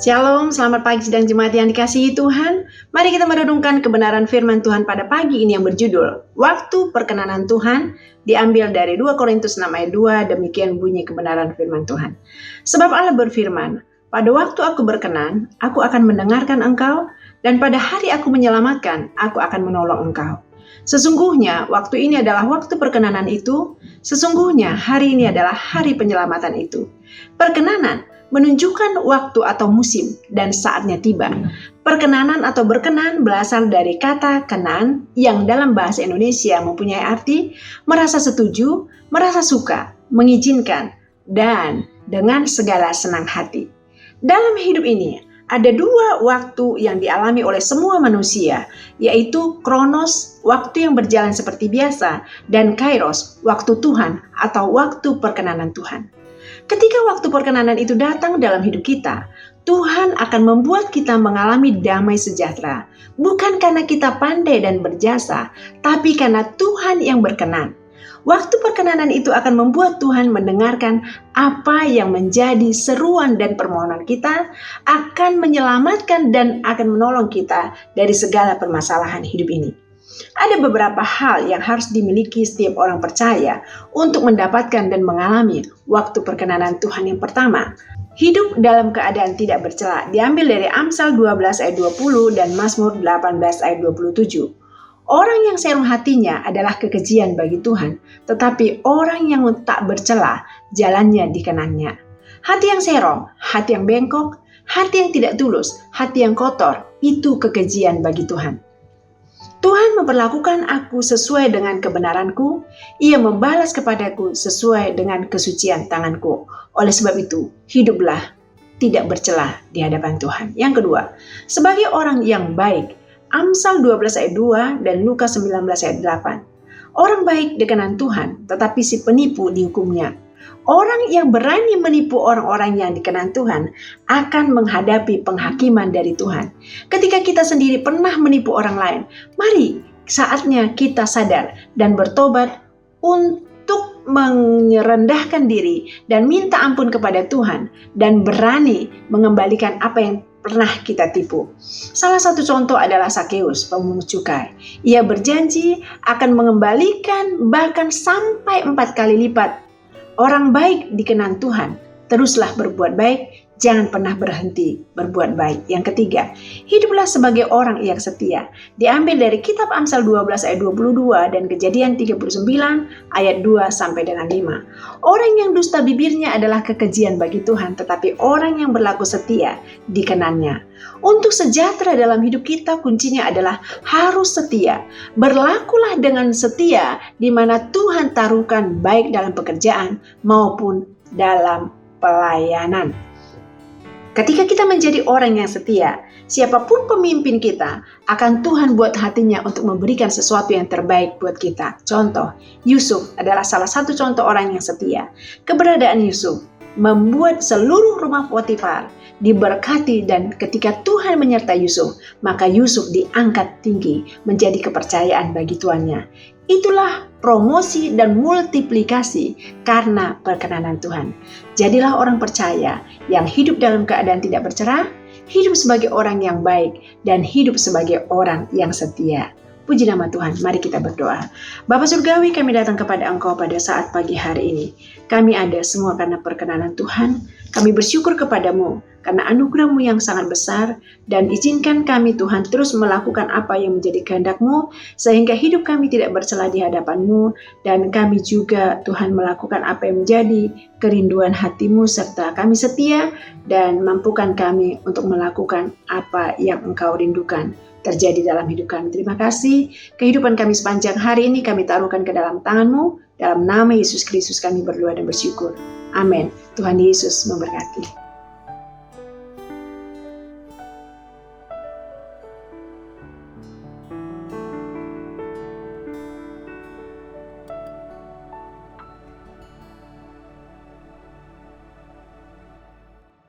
Shalom, selamat pagi sedang jemaat yang dikasihi Tuhan. Mari kita merenungkan kebenaran firman Tuhan pada pagi ini yang berjudul Waktu Perkenanan Tuhan, diambil dari 2 Korintus 6 ayat 2, demikian bunyi kebenaran firman Tuhan. Sebab Allah berfirman, pada waktu aku berkenan, aku akan mendengarkan engkau, dan pada hari aku menyelamatkan, aku akan menolong engkau. Sesungguhnya waktu ini adalah waktu perkenanan itu, sesungguhnya hari ini adalah hari penyelamatan itu. Perkenanan menunjukkan waktu atau musim dan saatnya tiba. Perkenanan atau berkenan berasal dari kata kenan yang dalam bahasa Indonesia mempunyai arti merasa setuju, merasa suka, mengizinkan, dan dengan segala senang hati. Dalam hidup ini ada dua waktu yang dialami oleh semua manusia, yaitu Kronos, waktu yang berjalan seperti biasa, dan Kairos, waktu Tuhan atau waktu perkenanan Tuhan. Ketika waktu perkenanan itu datang dalam hidup kita, Tuhan akan membuat kita mengalami damai sejahtera. Bukan karena kita pandai dan berjasa, tapi karena Tuhan yang berkenan. Waktu perkenanan itu akan membuat Tuhan mendengarkan apa yang menjadi seruan dan permohonan kita, akan menyelamatkan dan akan menolong kita dari segala permasalahan hidup ini. Ada beberapa hal yang harus dimiliki setiap orang percaya untuk mendapatkan dan mengalami waktu perkenanan Tuhan. Yang pertama, hidup dalam keadaan tidak bercela, diambil dari Amsal 12 ayat 20 dan Mazmur 18 ayat 27. Orang yang serong hatinya adalah kekejian bagi Tuhan, tetapi orang yang tak bercela, jalannya dikenannya. Hati yang serong, hati yang bengkok, hati yang tidak tulus, hati yang kotor, itu kekejian bagi Tuhan. Tuhan memperlakukan aku sesuai dengan kebenaranku, Ia membalas kepadaku sesuai dengan kesucian tanganku. Oleh sebab itu, hiduplah tidak bercela di hadapan Tuhan. Yang kedua, sebagai orang yang baik, Amsal 12 ayat 2 dan Lukas 19 ayat 8. Orang baik dikenan Tuhan, tetapi si penipu dihukumnya. Orang yang berani menipu orang-orang yang dikenan Tuhan akan menghadapi penghakiman dari Tuhan. Ketika kita sendiri pernah menipu orang lain, mari saatnya kita sadar dan bertobat untuk merendahkan diri dan minta ampun kepada Tuhan dan berani mengembalikan apa yang pernah kita tipu. Salah satu contoh adalah Sakeus, pemungut cukai. Ia berjanji akan mengembalikan bahkan sampai 4 kali lipat. Orang baik dikenan Tuhan, teruslah berbuat baik, jangan pernah berhenti berbuat baik. Yang ketiga, hiduplah sebagai orang yang setia. Diambil dari kitab Amsal 12 ayat 22 dan Kejadian 39 ayat 2 sampai dengan 5. Orang yang dusta bibirnya adalah kekejian bagi Tuhan, tetapi orang yang berlaku setia dikenannya. Untuk sejahtera dalam hidup kita, kuncinya adalah harus setia. Berlakulah dengan setia di mana Tuhan taruhkan, baik dalam pekerjaan maupun dalam pelayanan. Ketika kita menjadi orang yang setia, siapapun pemimpin kita, akan Tuhan buat hatinya untuk memberikan sesuatu yang terbaik buat kita. Contoh, Yusuf adalah salah satu contoh orang yang setia. Keberadaan Yusuf membuat seluruh rumah Potifar diberkati, dan ketika Tuhan menyertai Yusuf, maka Yusuf diangkat tinggi menjadi kepercayaan bagi tuannya. Itulah promosi dan multiplikasi karena perkenanan Tuhan. Jadilah orang percaya yang hidup dalam keadaan tidak bercerah, hidup sebagai orang yang baik, dan hidup sebagai orang yang setia. Puji nama Tuhan, mari kita berdoa. Bapa Surgawi, kami datang kepada Engkau pada saat pagi hari ini. Kami ada semua karena perkenanan Tuhan. Kami bersyukur kepadamu karena anugerah-Mu yang sangat besar, dan izinkan kami Tuhan terus melakukan apa yang menjadi kehendak-Mu, sehingga hidup kami tidak bercela di hadapan-Mu, dan kami juga Tuhan melakukan apa yang menjadi kerinduan hati-Mu, serta kami setia dan mampukan kami untuk melakukan apa yang Engkau rindukan terjadi dalam hidup kami. Terima kasih. Kehidupan kami sepanjang hari ini kami taruhkan ke dalam tangan-Mu. Dalam nama Yesus Kristus kami berdoa dan bersyukur. Amin. Tuhan Yesus memberkati.